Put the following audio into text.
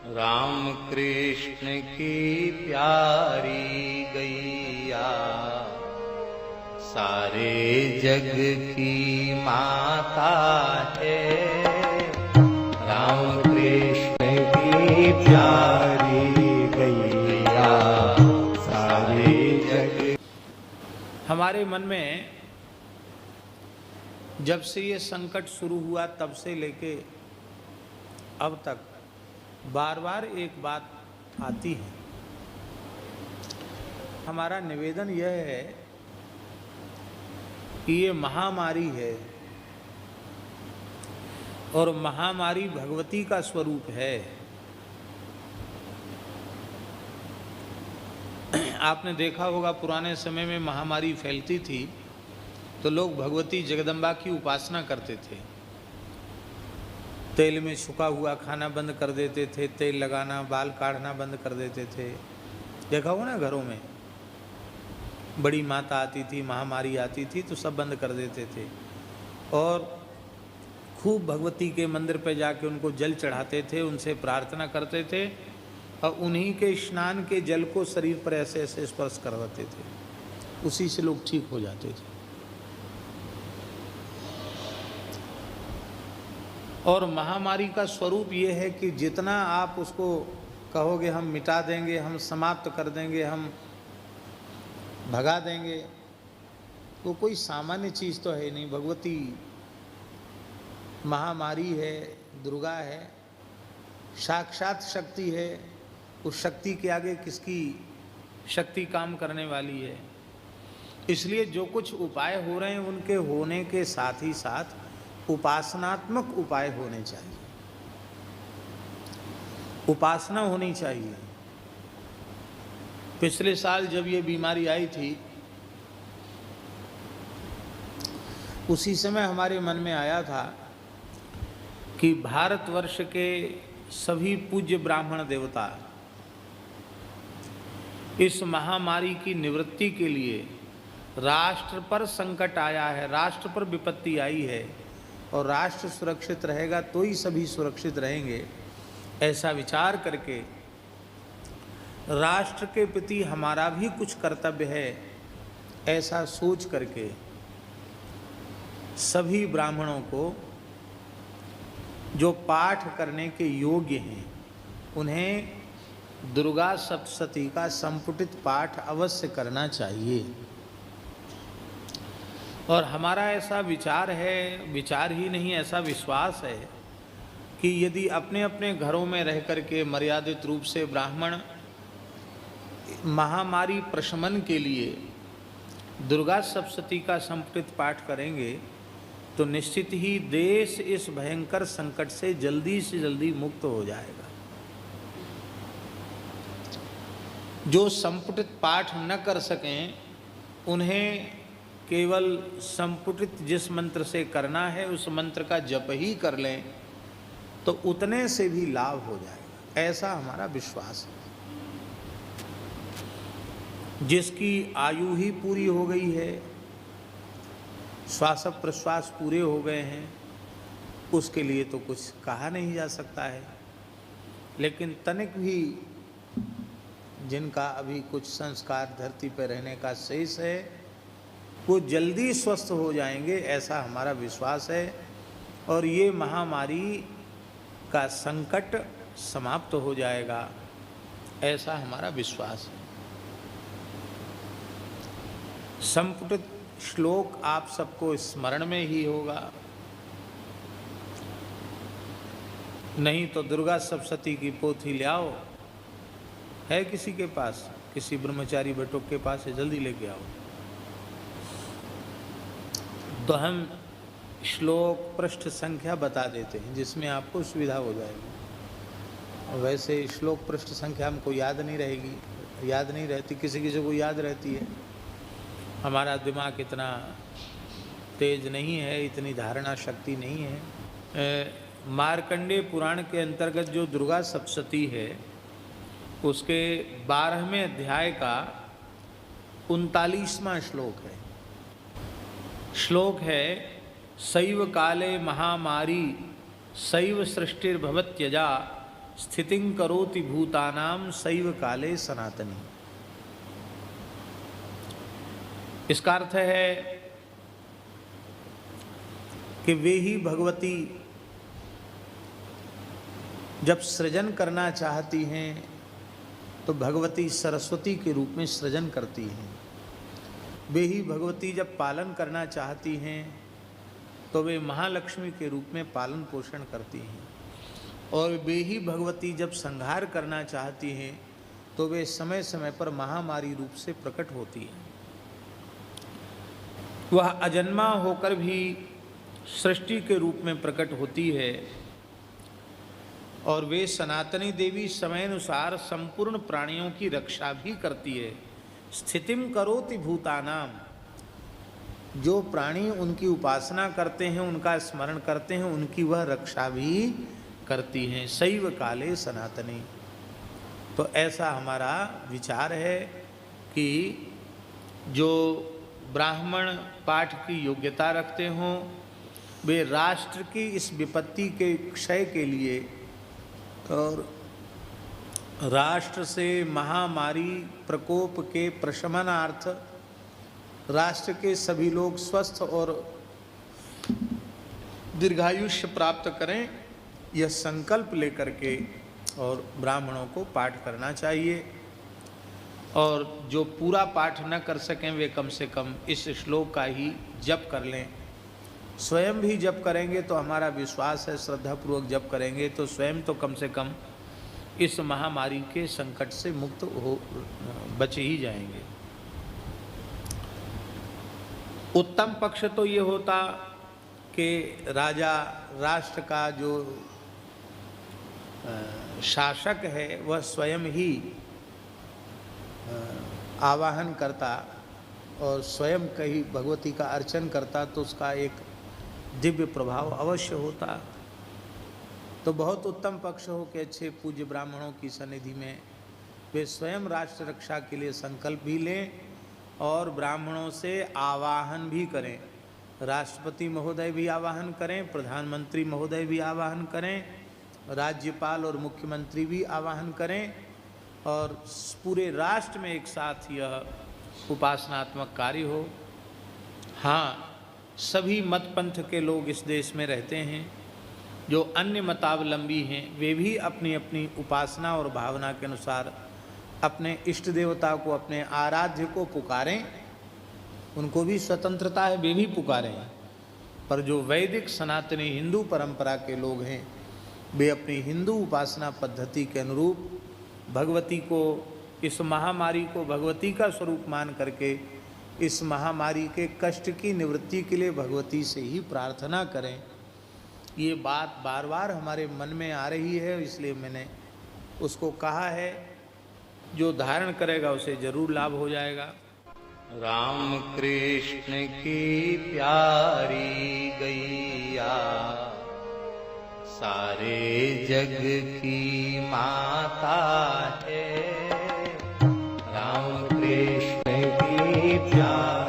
राम कृष्ण की प्यारी गैया सारे जग की माता है। राम कृष्ण की प्यारी गैया सारे जग। हमारे मन में जब से ये संकट शुरू हुआ तब से लेके अब तक बार बार एक बात आती है। हमारा निवेदन यह है कि ये महामारी है और महामारी भगवती का स्वरूप है। आपने देखा होगा पुराने समय में महामारी फैलती थी तो लोग भगवती जगदम्बा की उपासना करते थे। तेल में छुका हुआ खाना बंद कर देते थे, तेल लगाना, बाल काटना बंद कर देते थे। देखा हो ना, घरों में बड़ी माता आती थी, महामारी आती थी तो सब बंद कर देते थे और खूब भगवती के मंदिर पे जाके उनको जल चढ़ाते थे, उनसे प्रार्थना करते थे और उन्हीं के स्नान के जल को शरीर पर ऐसे ऐसे स्पर्श करवाते थे, उसी से लोग ठीक हो जाते थे। और महामारी का स्वरूप ये है कि जितना आप उसको कहोगे हम मिटा देंगे, हम समाप्त कर देंगे, हम भगा देंगे, वो कोई सामान्य चीज़ तो है नहीं। भगवती महामारी है, दुर्गा है, साक्षात शक्ति है। उस शक्ति के आगे किसकी शक्ति काम करने वाली है। इसलिए जो कुछ उपाय हो रहे हैं उनके होने के साथ ही साथ उपासनात्मक उपाय होने चाहिए, उपासना होनी चाहिए। पिछले साल जब ये बीमारी आई थी उसी समय हमारे मन में आया था कि भारतवर्ष के सभी पूज्य ब्राह्मण देवता इस महामारी की निवृत्ति के लिए, राष्ट्र पर संकट आया है, राष्ट्र पर विपत्ति आई है और राष्ट्र सुरक्षित रहेगा तो ही सभी सुरक्षित रहेंगे, ऐसा विचार करके राष्ट्र के प्रति हमारा भी कुछ कर्तव्य है, ऐसा सोच करके सभी ब्राह्मणों को जो पाठ करने के योग्य हैं उन्हें दुर्गा सप्तशती का संपुटित पाठ अवश्य करना चाहिए। और हमारा ऐसा विचार है, विचार ही नहीं ऐसा विश्वास है कि यदि अपने अपने घरों में रह कर के मर्यादित रूप से ब्राह्मण महामारी प्रशमन के लिए दुर्गा सप्तशती का संपुटित पाठ करेंगे तो निश्चित ही देश इस भयंकर संकट से जल्दी मुक्त हो जाएगा। जो संपुटित पाठ न कर सकें उन्हें केवल संपुटित जिस मंत्र से करना है उस मंत्र का जप ही कर लें तो उतने से भी लाभ हो जाएगा, ऐसा हमारा विश्वास है। जिसकी आयु ही पूरी हो गई है, श्वास प्रश्वास पूरे हो गए हैं, उसके लिए तो कुछ कहा नहीं जा सकता है। लेकिन तनिक भी जिनका अभी कुछ संस्कार धरती पर रहने का शेष है वो जल्दी स्वस्थ हो जाएंगे, ऐसा हमारा विश्वास है। और ये महामारी का संकट समाप्त हो जाएगा, ऐसा हमारा विश्वास है। संपुटित श्लोक आप सबको स्मरण में ही होगा, नहीं तो दुर्गा सप्तशती की पोथी ले आओ, है किसी के पास, किसी ब्रह्मचारी बटुक के पास है, जल्दी लेके आओ तो हम श्लोक पृष्ठ संख्या बता देते हैं जिसमें आपको सुविधा हो जाएगी। वैसे श्लोक पृष्ठ संख्या हमको याद नहीं रहेगी, याद नहीं रहती, किसी किसी को याद रहती है। हमारा दिमाग इतना तेज नहीं है, इतनी धारणा शक्ति नहीं है। मार्कंडेय पुराण के अंतर्गत जो दुर्गा सप्तशती है उसके 12वें अध्याय का 39वां श्लोक है। श्लोक है सैव काले महामारी सैव सृष्टिर्भवत्यजा स्थितिं करोति भूतानां सैव काले सनातनी। इसका अर्थ है कि वे ही भगवती जब सृजन करना चाहती हैं तो भगवती सरस्वती के रूप में सृजन करती हैं। वे ही भगवती जब पालन करना चाहती हैं तो वे महालक्ष्मी के रूप में पालन पोषण करती हैं। और वे ही भगवती जब संहार करना चाहती हैं तो वे समय समय पर महामारी रूप से प्रकट होती हैं। वह अजन्मा होकर भी सृष्टि के रूप में प्रकट होती है और वे सनातनी देवी समयानुसार संपूर्ण प्राणियों की रक्षा भी करती है। स्थितिम करोति भूतानाम, जो प्राणी उनकी उपासना करते हैं, उनका स्मरण करते हैं, उनकी वह रक्षा भी करती हैं। सैव काले सनातनी। तो ऐसा हमारा विचार है कि जो ब्राह्मण पाठ की योग्यता रखते हों वे राष्ट्र की इस विपत्ति के क्षय के लिए और राष्ट्र से महामारी प्रकोप के प्रशमनार्थ राष्ट्र के सभी लोग स्वस्थ और दीर्घायुष्य प्राप्त करें, यह संकल्प लेकर के और ब्राह्मणों को पाठ करना चाहिए। और जो पूरा पाठ न कर सकें वे कम से कम इस श्लोक का ही जप कर लें। स्वयं भी जप करेंगे तो हमारा विश्वास है श्रद्धापूर्वक जप करेंगे तो स्वयं तो कम से कम इस महामारी के संकट से मुक्त हो बचे ही जाएंगे। उत्तम पक्ष तो ये होता कि राजा राष्ट्र का जो शासक है वह स्वयं ही आवाहन करता और स्वयं कहीं भगवती का अर्चन करता तो उसका एक दिव्य प्रभाव अवश्य होता। तो बहुत उत्तम पक्ष हो कि अच्छे पूज्य ब्राह्मणों की सन्निधि में वे स्वयं राष्ट्र रक्षा के लिए संकल्प भी लें और ब्राह्मणों से आवाहन भी करें। राष्ट्रपति महोदय भी आवाहन करें, प्रधानमंत्री महोदय भी आवाहन करें, राज्यपाल और मुख्यमंत्री भी आवाहन करें और पूरे राष्ट्र में एक साथ यह उपासनात्मक कार्य हो। हाँ, सभी मत पंथ के लोग इस देश में रहते हैं। जो अन्य मतावलंबी हैं वे भी अपनी अपनी उपासना और भावना के अनुसार अपने इष्ट देवता को, अपने आराध्य को पुकारें। उनको भी स्वतंत्रता है, वे भी पुकारें। पर जो वैदिक सनातनी हिंदू परंपरा के लोग हैं वे अपनी हिंदू उपासना पद्धति के अनुरूप भगवती को, इस महामारी को भगवती का स्वरूप मान करके इस महामारी के कष्ट की निवृत्ति के लिए भगवती से ही प्रार्थना करें। ये बात बार बार हमारे मन में आ रही है, इसलिए मैंने उसको कहा है। जो धारण करेगा उसे जरूर लाभ हो जाएगा। राम कृष्ण की प्यारी गैया सारे जग की माता है। राम कृष्ण की प्यारी